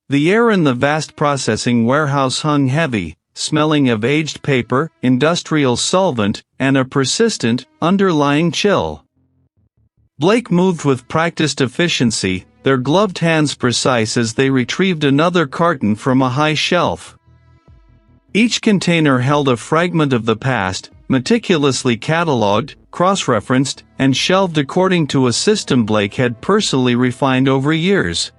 The air in the vast processing warehouse hung heavy, smelling of aged paper, industrial solvent, and a persistent, underlying chill. Blake moved with practiced efficiency, their gloved hands precise as they retrieved another carton from a high shelf. Each container held a fragment of the past, meticulously catalogued, cross-referenced, and shelved according to a system Blake had personally refined over years.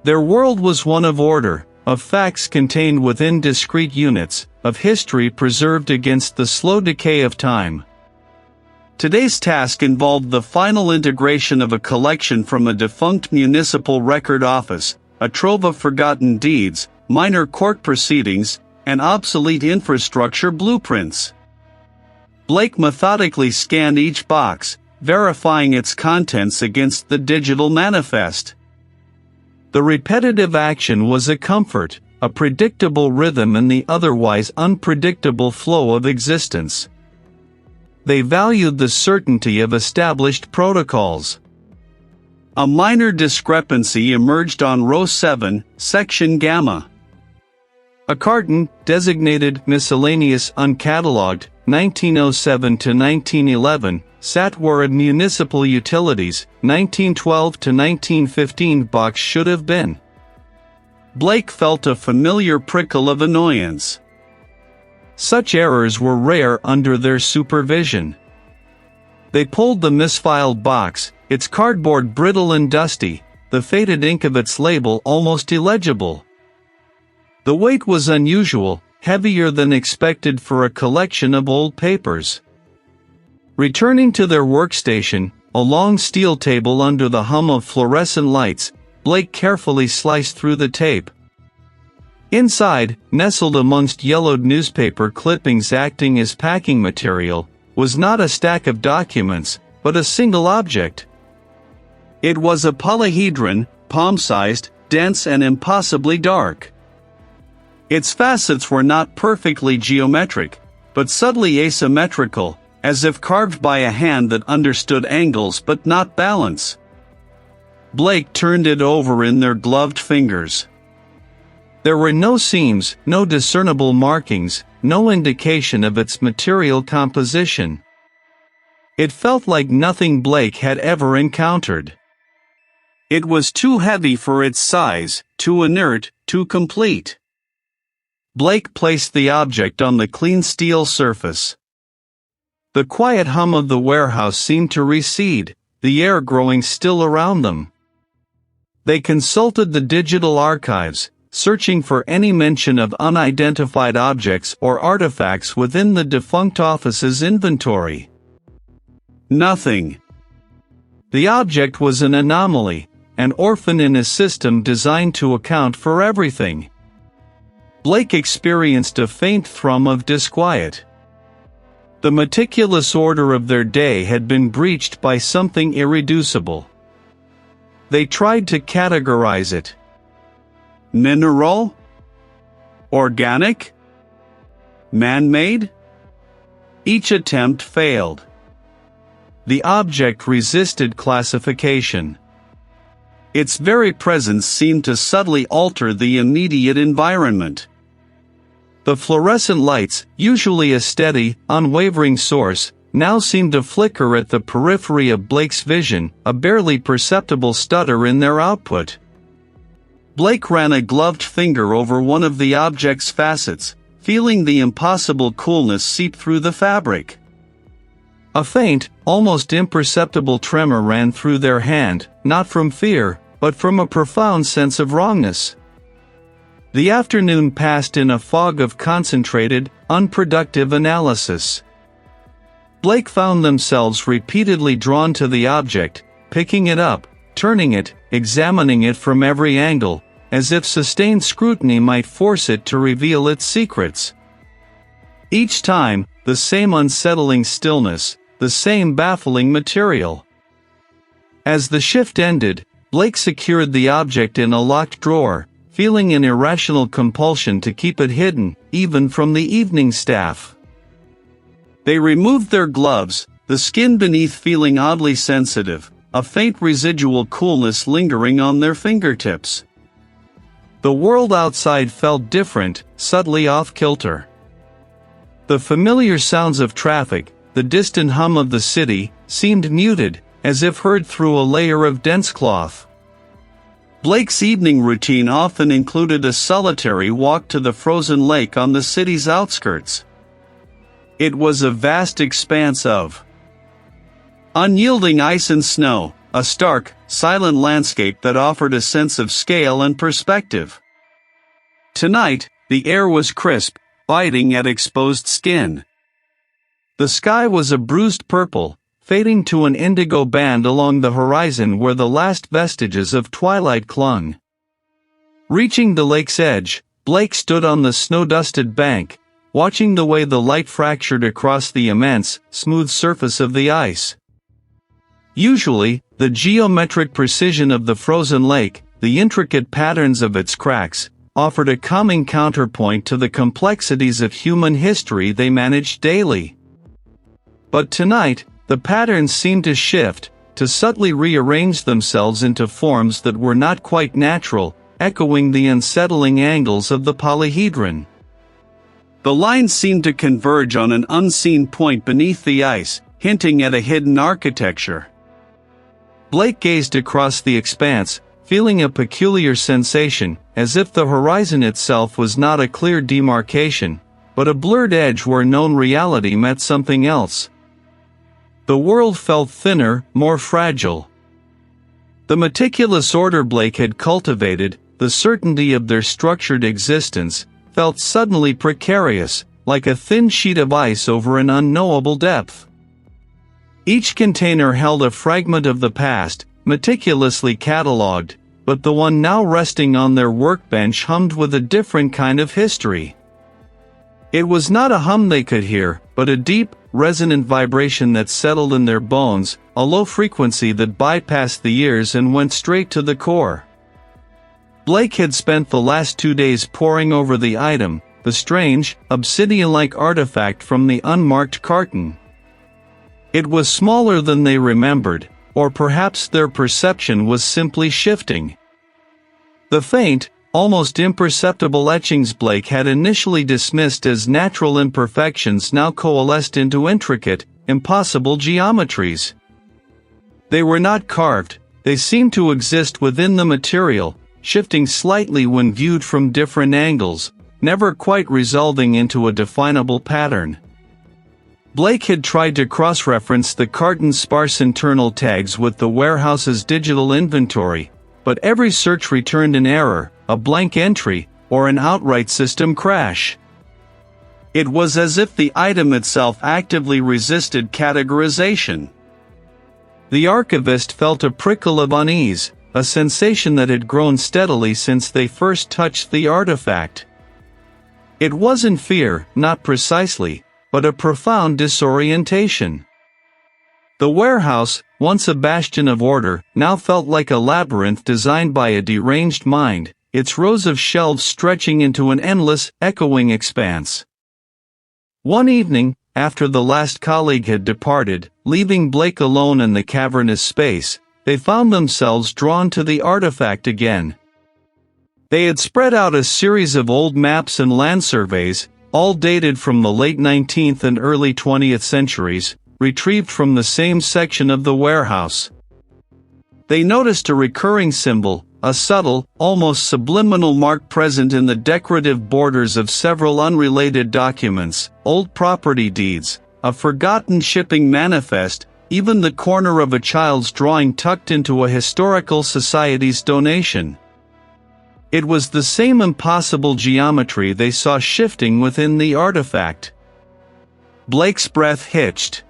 Their world was one of order, of facts contained within discrete units, of history preserved against the slow decay of time. Today's task involved the final integration of a collection from a defunct municipal record office, a trove of forgotten deeds, minor court proceedings, and obsolete infrastructure blueprints. Blake methodically scanned each box, verifying its contents against the digital manifest. The repetitive action was a comfort, a predictable rhythm in the otherwise unpredictable flow of existence. They valued the certainty of established protocols. A minor discrepancy emerged on row 7, section gamma. A carton, designated miscellaneous uncatalogued, 1907 to 1911, sat where a municipal utilities, 1912 to 1915 box should have been. Blake felt a familiar prickle of annoyance. Such errors were rare under their supervision. They pulled the misfiled box, its cardboard brittle and dusty, the faded ink of its label almost illegible. The weight was unusual, heavier than expected for a collection of old papers. Returning to their workstation, a long steel table under the hum of fluorescent lights, Blake carefully sliced through the tape. Inside, nestled amongst yellowed newspaper clippings acting as packing material, was not a stack of documents, but a single object. It was a polyhedron, palm-sized, dense and impossibly dark. Its facets were not perfectly geometric, but subtly asymmetrical, as if carved by a hand that understood angles but not balance. Blake turned it over in their gloved fingers. There were no seams, no discernible markings, no indication of its material composition. It felt like nothing Blake had ever encountered. It was too heavy for its size, too inert, too complete. Blake placed the object on the clean steel surface. The quiet hum of the warehouse seemed to recede, the air growing still around them. They consulted the digital archives, searching for any mention of unidentified objects or artifacts within the defunct office's inventory. Nothing. The object was an anomaly, an orphan in a system designed to account for everything. Blake experienced a faint thrum of disquiet. The meticulous order of their day had been breached by something irreducible. They tried to categorize it. Mineral? Organic? Man-made? Each attempt failed. The object resisted classification. Its very presence seemed to subtly alter the immediate environment. The fluorescent lights, usually a steady, unwavering source, now seemed to flicker at the periphery of Blake's vision, a barely perceptible stutter in their output. Blake ran a gloved finger over one of the object's facets, feeling the impossible coolness seep through the fabric. A faint, almost imperceptible tremor ran through their hand, not from fear, but from a profound sense of wrongness. The afternoon passed in a fog of concentrated, unproductive analysis. Blake found themselves repeatedly drawn to the object, picking it up, turning it, examining it from every angle, as if sustained scrutiny might force it to reveal its secrets. Each time, the same unsettling stillness, the same baffling material. As the shift ended, Blake secured the object in a locked drawer, feeling an irrational compulsion to keep it hidden, even from the evening staff. They removed their gloves, the skin beneath feeling oddly sensitive, a faint residual coolness lingering on their fingertips. The world outside felt different, subtly off-kilter. The familiar sounds of traffic, the distant hum of the city, seemed muted, as if heard through a layer of dense cloth. Blake's evening routine often included a solitary walk to the frozen lake on the city's outskirts. It was a vast expanse of unyielding ice and snow, a stark, silent landscape that offered a sense of scale and perspective. Tonight, the air was crisp, biting at exposed skin. The sky was a bruised purple, fading to an indigo band along the horizon where the last vestiges of twilight clung. Reaching the lake's edge, Blake stood on the snow-dusted bank, watching the way the light fractured across the immense, smooth surface of the ice. Usually, the geometric precision of the frozen lake, the intricate patterns of its cracks, offered a calming counterpoint to the complexities of human history they managed daily. But tonight, the patterns seemed to shift, to subtly rearrange themselves into forms that were not quite natural, echoing the unsettling angles of the polyhedron. The lines seemed to converge on an unseen point beneath the ice, hinting at a hidden architecture. Blake gazed across the expanse, feeling a peculiar sensation, as if the horizon itself was not a clear demarcation, but a blurred edge where known reality met something else. The world felt thinner, more fragile. The meticulous order Blake had cultivated, the certainty of their structured existence, felt suddenly precarious, like a thin sheet of ice over an unknowable depth. Each container held a fragment of the past, meticulously catalogued, but the one now resting on their workbench hummed with a different kind of history. It was not a hum they could hear, but a deep, resonant vibration that settled in their bones, a low frequency that bypassed the ears and went straight to the core. Blake had spent the last 2 days poring over the item, the strange, obsidian-like artifact from the unmarked carton. It was smaller than they remembered, or perhaps their perception was simply shifting. The faint, almost imperceptible etchings Blake had initially dismissed as natural imperfections now coalesced into intricate, impossible geometries. They were not carved, they seemed to exist within the material, shifting slightly when viewed from different angles, never quite resolving into a definable pattern. Blake had tried to cross-reference the carton's sparse internal tags with the warehouse's digital inventory, but every search returned an error, a blank entry, or an outright system crash. It was as if the item itself actively resisted categorization. The archivist felt a prickle of unease, a sensation that had grown steadily since they first touched the artifact. It wasn't fear, not precisely, but a profound disorientation. The warehouse, once a bastion of order, now felt like a labyrinth designed by a deranged mind, its rows of shelves stretching into an endless, echoing expanse. One evening, after the last colleague had departed, leaving Blake alone in the cavernous space, they found themselves drawn to the artifact again. They had spread out a series of old maps and land surveys, all dated from the late 19th and early 20th centuries, retrieved from the same section of the warehouse. They noticed a recurring symbol, a subtle, almost subliminal mark present in the decorative borders of several unrelated documents, old property deeds, a forgotten shipping manifest, even the corner of a child's drawing tucked into a historical society's donation. It was the same impossible geometry they saw shifting within the artifact. Blake's breath hitched.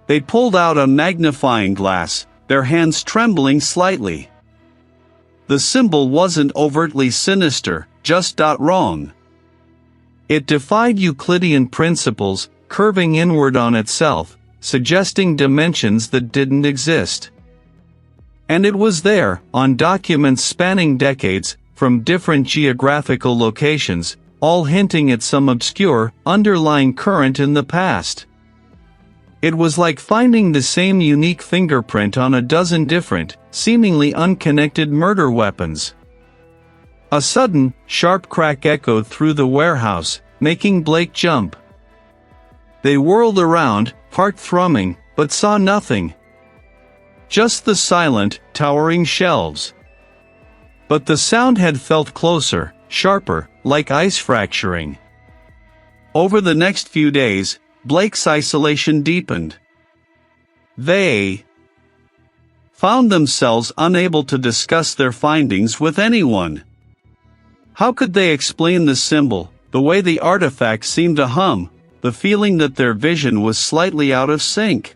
They pulled out a magnifying glass, their hands trembling slightly. The symbol wasn't overtly sinister, just wrong. It defied Euclidean principles, curving inward on itself, suggesting dimensions that didn't exist. And it was there, on documents spanning decades, from different geographical locations, all hinting at some obscure, underlying current in the past. It was like finding the same unique fingerprint on a dozen different, seemingly unconnected murder weapons. A sudden, sharp crack echoed through the warehouse, making Blake jump. They whirled around, heart thrumming, but saw nothing. Just the silent, towering shelves. But the sound had felt closer, sharper, like ice fracturing. Over the next few days, Blake's isolation deepened. They found themselves unable to discuss their findings with anyone. How could they explain the symbol, the way the artifact seemed to hum, the feeling that their vision was slightly out of sync?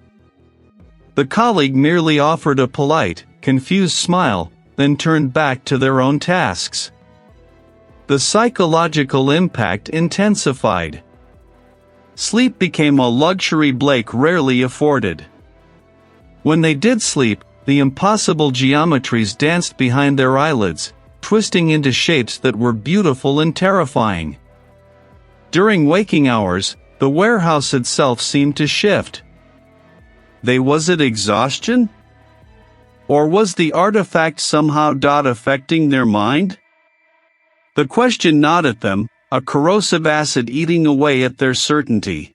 The colleague merely offered a polite, confused smile, then turned back to their own tasks. The psychological impact intensified. Sleep became a luxury Blake rarely afforded. When they did sleep, the impossible geometries danced behind their eyelids, twisting into shapes that were beautiful and terrifying. During waking hours, the warehouse itself seemed to shift. Was it exhaustion? Or was the artifact somehow affecting their mind? The question gnawed at them, a corrosive acid eating away at their certainty.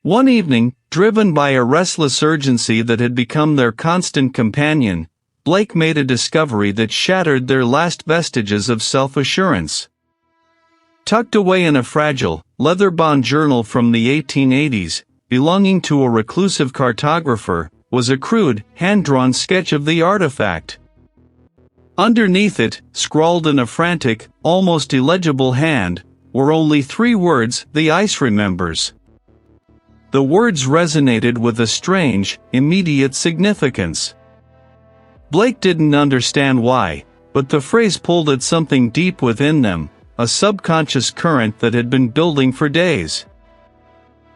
One evening, driven by a restless urgency that had become their constant companion, Blake made a discovery that shattered their last vestiges of self-assurance. Tucked away in a fragile, leather-bound journal from the 1880s, belonging to a reclusive cartographer, was a crude, hand-drawn sketch of the artifact. Underneath it, scrawled in a frantic, almost illegible hand, were only 3 words: "The ice remembers." The words resonated with a strange, immediate significance. Blake didn't understand why, but the phrase pulled at something deep within them, a subconscious current that had been building for days.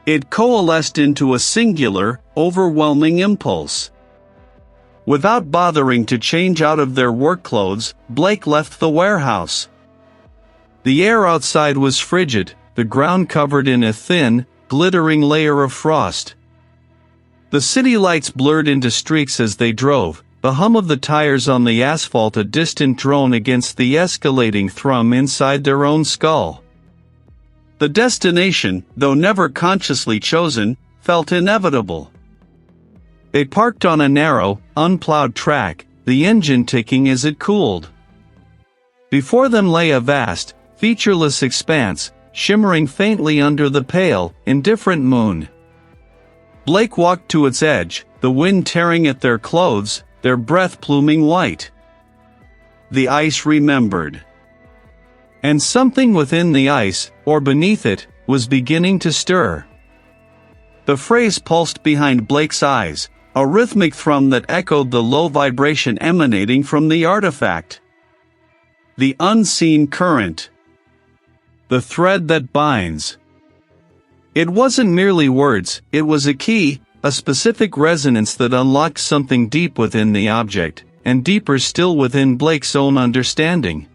It coalesced into a singular, overwhelming impulse. Without bothering to change out of their work clothes, Blake left the warehouse. The air outside was frigid, the ground covered in a thin, glittering layer of frost. The city lights blurred into streaks as they drove, the hum of the tires on the asphalt a distant drone against the escalating thrum inside their own skull. The destination, though never consciously chosen, felt inevitable. They parked on a narrow, unplowed track, the engine ticking as it cooled. Before them lay a vast, featureless expanse, shimmering faintly under the pale, indifferent moon. Blake walked to its edge, the wind tearing at their clothes, their breath pluming white. The ice remembered. And something within the ice, or beneath it, was beginning to stir. The phrase pulsed behind Blake's eyes, a rhythmic thrum that echoed the low vibration emanating from the artifact. The unseen current. The thread that binds. It wasn't merely words, it was a key, a specific resonance that unlocked something deep within the object, and deeper still within Blake's own understanding.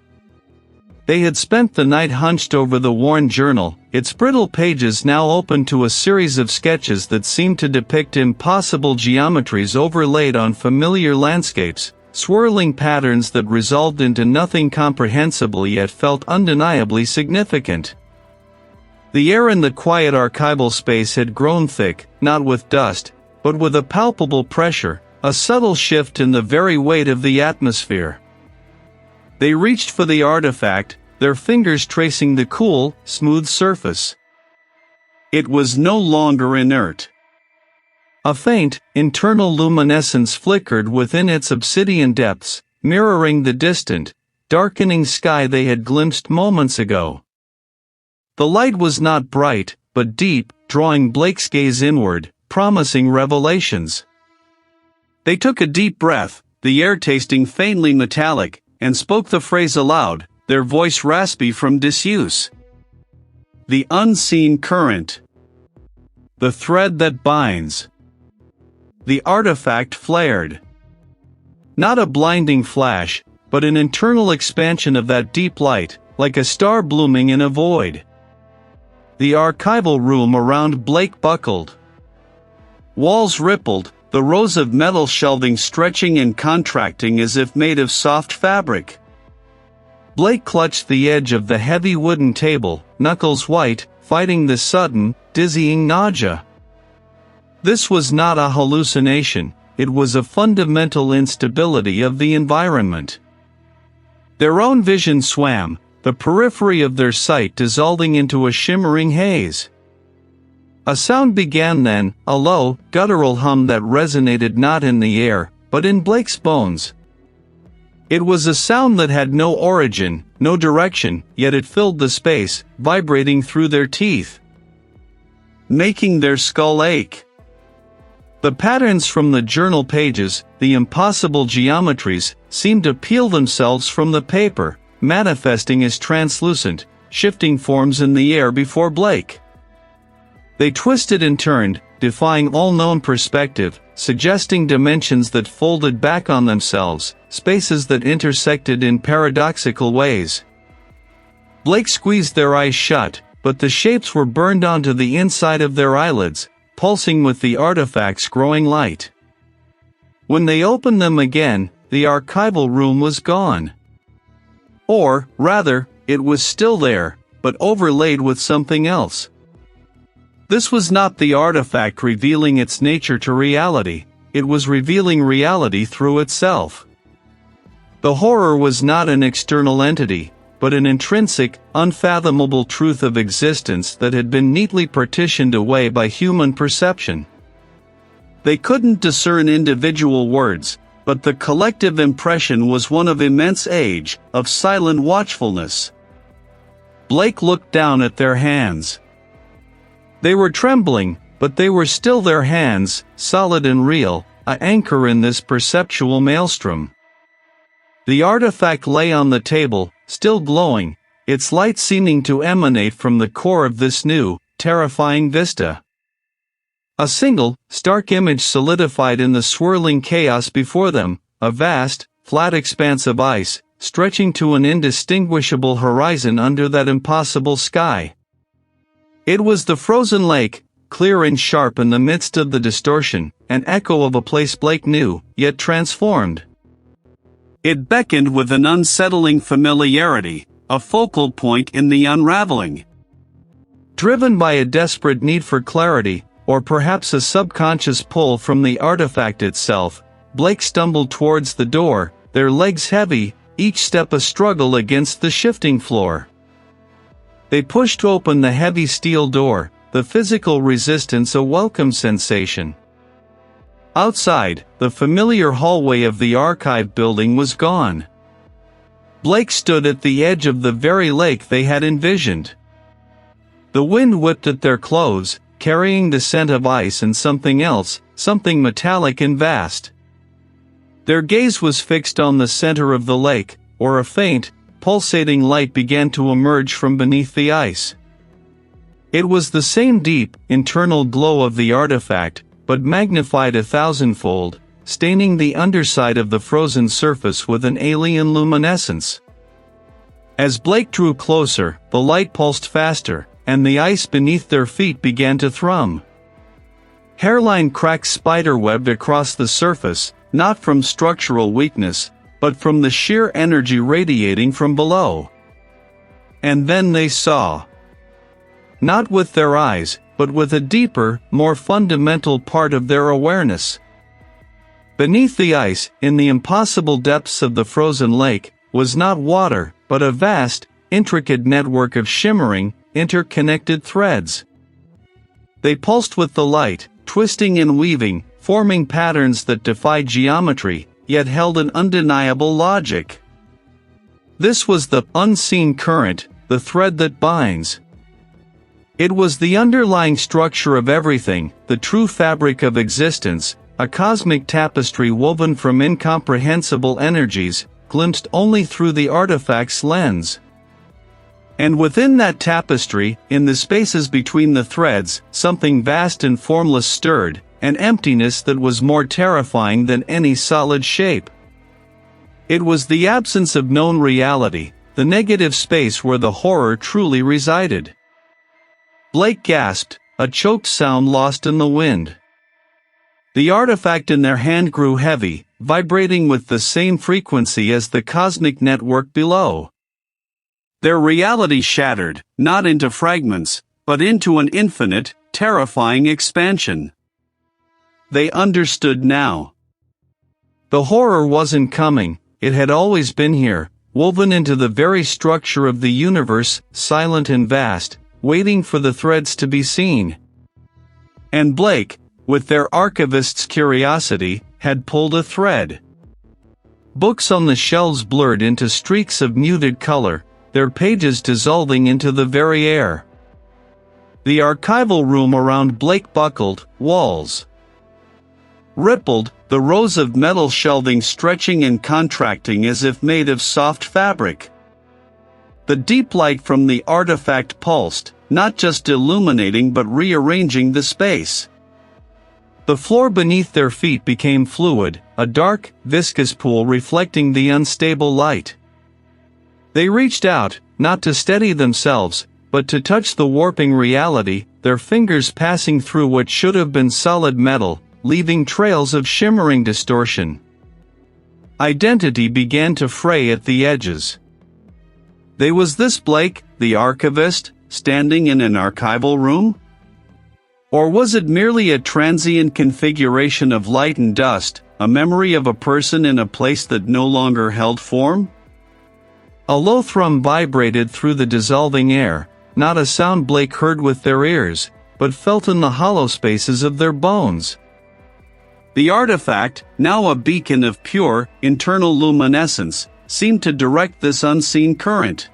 They had spent the night hunched over the worn journal, its brittle pages now open to a series of sketches that seemed to depict impossible geometries overlaid on familiar landscapes, swirling patterns that resolved into nothing comprehensible yet felt undeniably significant. The air in the quiet archival space had grown thick, not with dust, but with a palpable pressure, a subtle shift in the very weight of the atmosphere. They reached for the artifact, their fingers tracing the cool, smooth surface. It was no longer inert. A faint, internal luminescence flickered within its obsidian depths, mirroring the distant, darkening sky they had glimpsed moments ago. The light was not bright, but deep, drawing Blake's gaze inward, promising revelations. They took a deep breath, the air tasting faintly metallic, and spoke the phrase aloud, their voice raspy from disuse. The unseen current. The thread that binds. The artifact flared. Not a blinding flash, but an internal expansion of that deep light, like a star blooming in a void. The archival room around Blake buckled. Walls rippled, the rows of metal shelving stretching and contracting as if made of soft fabric. Blake clutched the edge of the heavy wooden table, knuckles white, fighting the sudden, dizzying nausea. This was not a hallucination, it was a fundamental instability of the environment. Their own vision swam, the periphery of their sight dissolving into a shimmering haze. A sound began then, a low, guttural hum that resonated not in the air, but in Blake's bones. It was a sound that had no origin, no direction, yet it filled the space, vibrating through their teeth, making their skull ache. The patterns from the journal pages, the impossible geometries, seemed to peel themselves from the paper, manifesting as translucent, shifting forms in the air before Blake. They twisted and turned, defying all known perspective, suggesting dimensions that folded back on themselves, spaces that intersected in paradoxical ways. Blake squeezed their eyes shut, but the shapes were burned onto the inside of their eyelids, pulsing with the artifact's growing light. When they opened them again, the archival room was gone. Or, rather, it was still there, but overlaid with something else. This was not the artifact revealing its nature to reality, it was revealing reality through itself. The horror was not an external entity, but an intrinsic, unfathomable truth of existence that had been neatly partitioned away by human perception. They couldn't discern individual words, but the collective impression was one of immense age, of silent watchfulness. Blake looked down at their hands. They were trembling, but they were still their hands, solid and real, an anchor in this perceptual maelstrom. The artifact lay on the table, still glowing, its light seeming to emanate from the core of this new, terrifying vista. A single, stark image solidified in the swirling chaos before them, a vast, flat expanse of ice, stretching to an indistinguishable horizon under that impossible sky. It was the frozen lake, clear and sharp in the midst of the distortion, an echo of a place Blake knew, yet transformed. It beckoned with an unsettling familiarity, a focal point in the unraveling. Driven by a desperate need for clarity, or perhaps a subconscious pull from the artifact itself, Blake stumbled towards the door, their legs heavy, each step a struggle against the shifting floor. They pushed open the heavy steel door, the physical resistance a welcome sensation. Outside, the familiar hallway of the archive building was gone. Blake stood at the edge of the very lake they had envisioned. The wind whipped at their clothes, carrying the scent of ice and something else, something metallic and vast. Their gaze was fixed on the center of the lake, where a faint, pulsating light began to emerge from beneath the ice. It was the same deep, internal glow of the artifact, but magnified 1,000-fold, staining the underside of the frozen surface with an alien luminescence. As Blake drew closer, the light pulsed faster, and the ice beneath their feet began to thrum. Hairline cracks spiderwebbed across the surface, not from structural weakness, but from the sheer energy radiating from below. And then they saw. Not with their eyes, but with a deeper, more fundamental part of their awareness. Beneath the ice, in the impossible depths of the frozen lake, was not water, but a vast, intricate network of shimmering, interconnected threads. They pulsed with the light, twisting and weaving, forming patterns that defied geometry, yet held an undeniable logic. This was the unseen current, the thread that binds. It was the underlying structure of everything, the true fabric of existence, a cosmic tapestry woven from incomprehensible energies, glimpsed only through the artifact's lens. And within that tapestry, in the spaces between the threads, something vast and formless stirred, an emptiness that was more terrifying than any solid shape. It was the absence of known reality, the negative space where the horror truly resided. Blake gasped, a choked sound lost in the wind. The artifact in their hand grew heavy, vibrating with the same frequency as the cosmic network below. Their reality shattered, not into fragments, but into an infinite, terrifying expansion. They understood now. The horror wasn't coming, it had always been here, woven into the very structure of the universe, silent and vast, waiting for the threads to be seen. And Blake, with their archivist's curiosity, had pulled a thread. Books on the shelves blurred into streaks of muted color, their pages dissolving into the very air. The archival room around Blake buckled, walls rippled, the rows of metal shelving stretching and contracting as if made of soft fabric. The deep light from the artifact pulsed, not just illuminating but rearranging the space. The floor beneath their feet became fluid, a dark, viscous pool reflecting the unstable light. They reached out, not to steady themselves, but to touch the warping reality, their fingers passing through what should have been solid metal, leaving trails of shimmering distortion. Identity began to fray at the edges. Was this Blake, the archivist, standing in an archival room? Or was it merely a transient configuration of light and dust, a memory of a person in a place that no longer held form? A low thrum vibrated through the dissolving air, not a sound Blake heard with their ears, but felt in the hollow spaces of their bones. The artifact, now a beacon of pure, internal luminescence, seemed to direct this unseen current.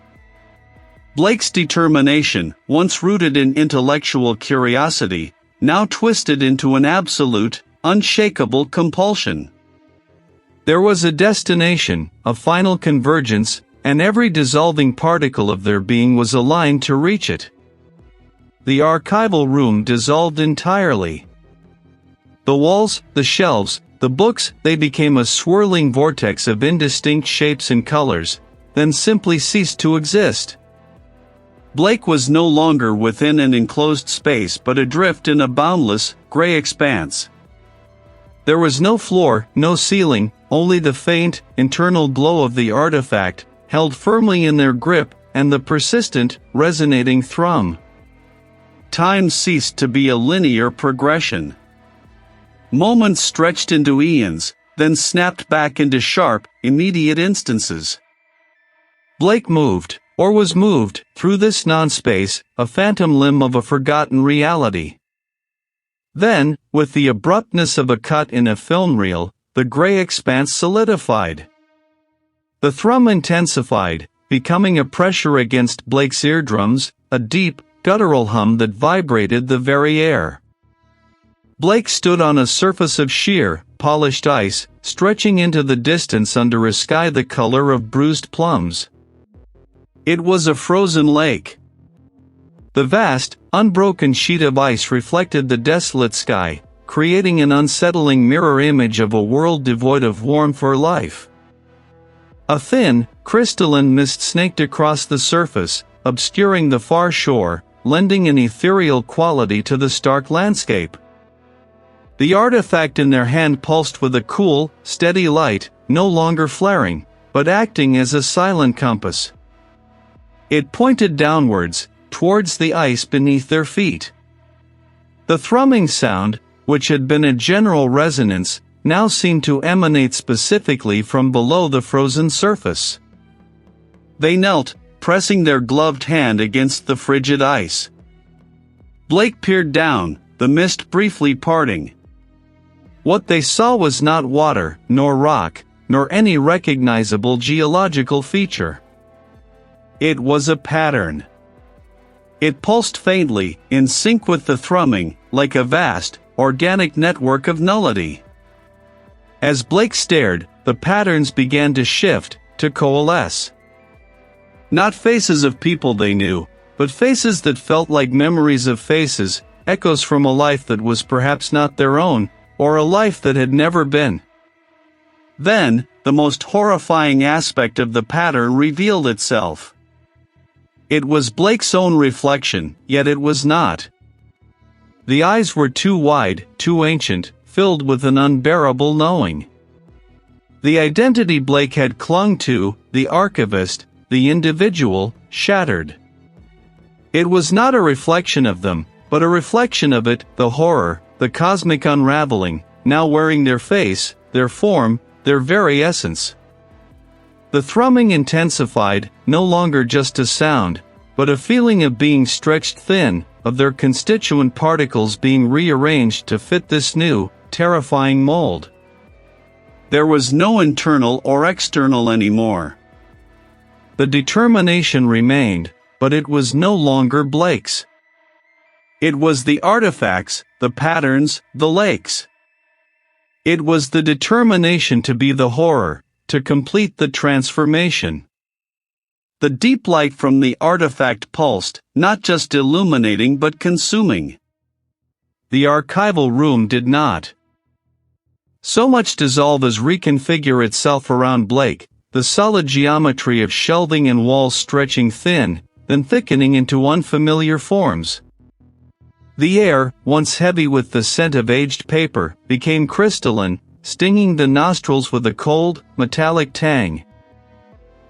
Blake's determination, once rooted in intellectual curiosity, now twisted into an absolute, unshakable compulsion. There was a destination, a final convergence, and every dissolving particle of their being was aligned to reach it. The archival room dissolved entirely. The walls, the shelves, the books, they became a swirling vortex of indistinct shapes and colors, then simply ceased to exist. Blake was no longer within an enclosed space but adrift in a boundless, gray expanse. There was no floor, no ceiling, only the faint, internal glow of the artifact, held firmly in their grip, and the persistent, resonating thrum. Time ceased to be a linear progression. Moments stretched into eons, then snapped back into sharp, immediate instances. Blake moved, or was moved, through this non-space, a phantom limb of a forgotten reality. Then, with the abruptness of a cut in a film reel, the gray expanse solidified. The thrum intensified, becoming a pressure against Blake's eardrums, a deep, guttural hum that vibrated the very air. Blake stood on a surface of sheer, polished ice, stretching into the distance under a sky the color of bruised plums. It was a frozen lake. The vast, unbroken sheet of ice reflected the desolate sky, creating an unsettling mirror image of a world devoid of warmth or life. A thin, crystalline mist snaked across the surface, obscuring the far shore, lending an ethereal quality to the stark landscape. The artifact in their hand pulsed with a cool, steady light, no longer flaring, but acting as a silent compass. It pointed downwards, towards the ice beneath their feet. The thrumming sound, which had been a general resonance, now seemed to emanate specifically from below the frozen surface. They knelt, pressing their gloved hand against the frigid ice. Blake peered down, the mist briefly parting. What they saw was not water, nor rock, nor any recognizable geological feature. It was a pattern. It pulsed faintly, in sync with the thrumming, like a vast, organic network of nullity. As Blake stared, the patterns began to shift, to coalesce. Not faces of people they knew, but faces that felt like memories of faces, echoes from a life that was perhaps not their own, or a life that had never been. Then, the most horrifying aspect of the pattern revealed itself. It was Blake's own reflection, yet it was not. The eyes were too wide, too ancient, filled with an unbearable knowing. The identity Blake had clung to, the archivist, the individual, shattered. It was not a reflection of them, but a reflection of it, the horror, the cosmic unraveling, now wearing their face, their form, their very essence. The thrumming intensified, no longer just a sound, but a feeling of being stretched thin, of their constituent particles being rearranged to fit this new, terrifying mold. There was no internal or external anymore. The determination remained, but it was no longer Blake's. It was the artifacts, the patterns, the lakes. It was the determination to be the horror, to complete the transformation. The deep light from the artifact pulsed, not just illuminating but consuming. The archival room did not so much dissolve as reconfigure itself around Blake, the solid geometry of shelving and walls stretching thin, then thickening into unfamiliar forms. The air, once heavy with the scent of aged paper, became crystalline, stinging the nostrils with a cold, metallic tang.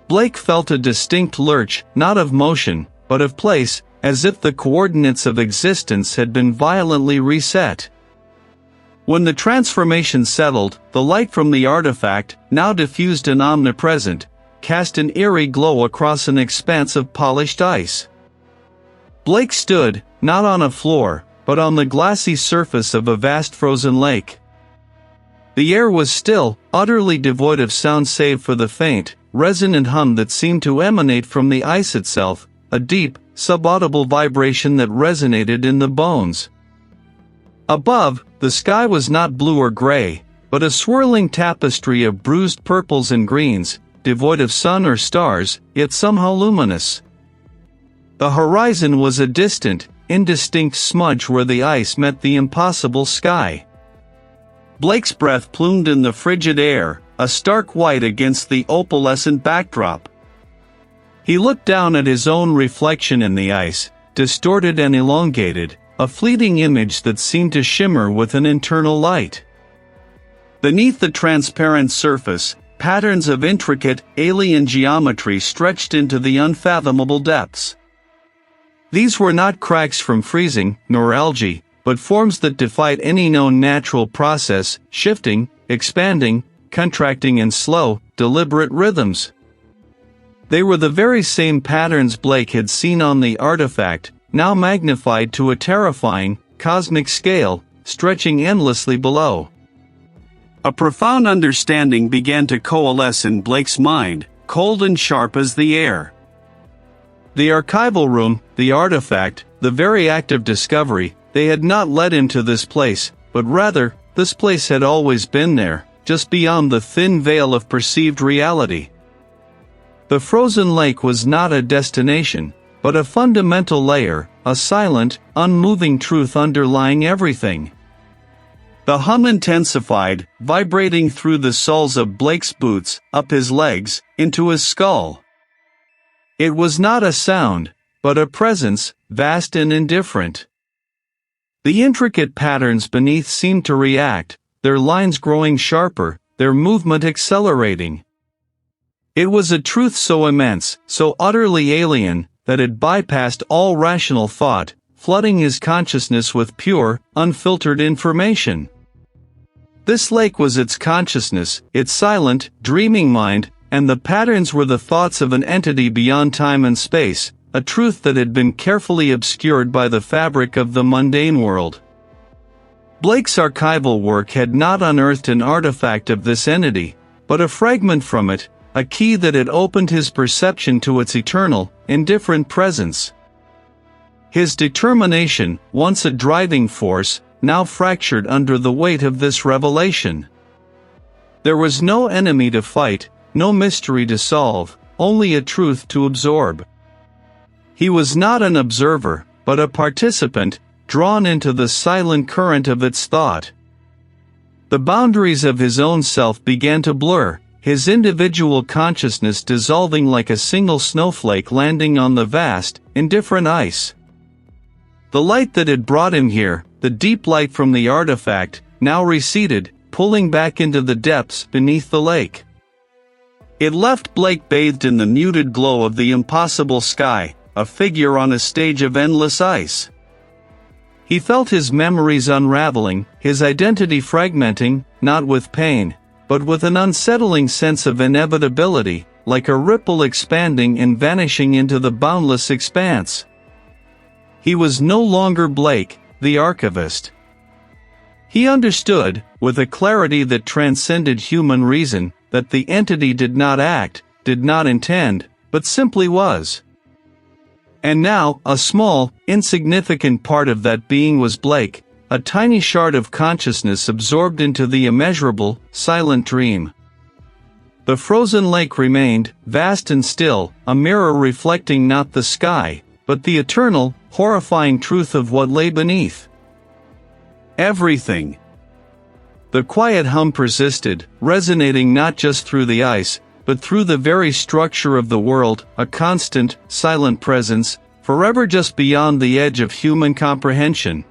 Blake felt a distinct lurch, not of motion, but of place, as if the coordinates of existence had been violently reset. When the transformation settled, the light from the artifact, now diffused and omnipresent, cast an eerie glow across an expanse of polished ice. Blake stood, not on a floor, but on the glassy surface of a vast frozen lake. The air was still, utterly devoid of sound save for the faint, resonant hum that seemed to emanate from the ice itself, a deep, subaudible vibration that resonated in the bones. Above, the sky was not blue or gray, but a swirling tapestry of bruised purples and greens, devoid of sun or stars, yet somehow luminous. The horizon was a distant, indistinct smudge where the ice met the impossible sky. Blake's breath plumed in the frigid air, a stark white against the opalescent backdrop. He looked down at his own reflection in the ice, distorted and elongated, a fleeting image that seemed to shimmer with an internal light. Beneath the transparent surface, patterns of intricate, alien geometry stretched into the unfathomable depths. These were not cracks from freezing, nor algae, but forms that defied any known natural process, shifting, expanding, contracting in slow, deliberate rhythms. They were the very same patterns Blake had seen on the artifact, now magnified to a terrifying, cosmic scale, stretching endlessly below. A profound understanding began to coalesce in Blake's mind, cold and sharp as the air. The archival room, the artifact, the very act of discovery, they had not led him to this place, but rather, this place had always been there, just beyond the thin veil of perceived reality. The frozen lake was not a destination, but a fundamental layer, a silent, unmoving truth underlying everything. The hum intensified, vibrating through the soles of Blake's boots, up his legs, into his skull. It was not a sound, but a presence, vast and indifferent. The intricate patterns beneath seemed to react, their lines growing sharper, their movement accelerating. It was a truth so immense, so utterly alien, that it bypassed all rational thought, flooding his consciousness with pure, unfiltered information. This lake was its consciousness, its silent, dreaming mind, and the patterns were the thoughts of an entity beyond time and space, a truth that had been carefully obscured by the fabric of the mundane world. Blake's archival work had not unearthed an artifact of this entity, but a fragment from it, a key that had opened his perception to its eternal, indifferent presence. His determination, once a driving force, now fractured under the weight of this revelation. There was no enemy to fight, no mystery to solve, only a truth to absorb. He was not an observer, but a participant, drawn into the silent current of its thought. The boundaries of his own self began to blur, his individual consciousness dissolving like a single snowflake landing on the vast, indifferent ice. The light that had brought him here, the deep light from the artifact, now receded, pulling back into the depths beneath the lake. It left Blake bathed in the muted glow of the impossible sky, a figure on a stage of endless ice. He felt his memories unraveling, his identity fragmenting, not with pain, but with an unsettling sense of inevitability, like a ripple expanding and vanishing into the boundless expanse. He was no longer Blake, the archivist. He understood, with a clarity that transcended human reason, that the entity did not act, did not intend, but simply was. And now, a small, insignificant part of that being was Blake, a tiny shard of consciousness absorbed into the immeasurable, silent dream. The frozen lake remained, vast and still, a mirror reflecting not the sky, but the eternal, horrifying truth of what lay beneath. Everything. The quiet hum persisted, resonating not just through the ice, but through the very structure of the world, a constant, silent presence, forever just beyond the edge of human comprehension.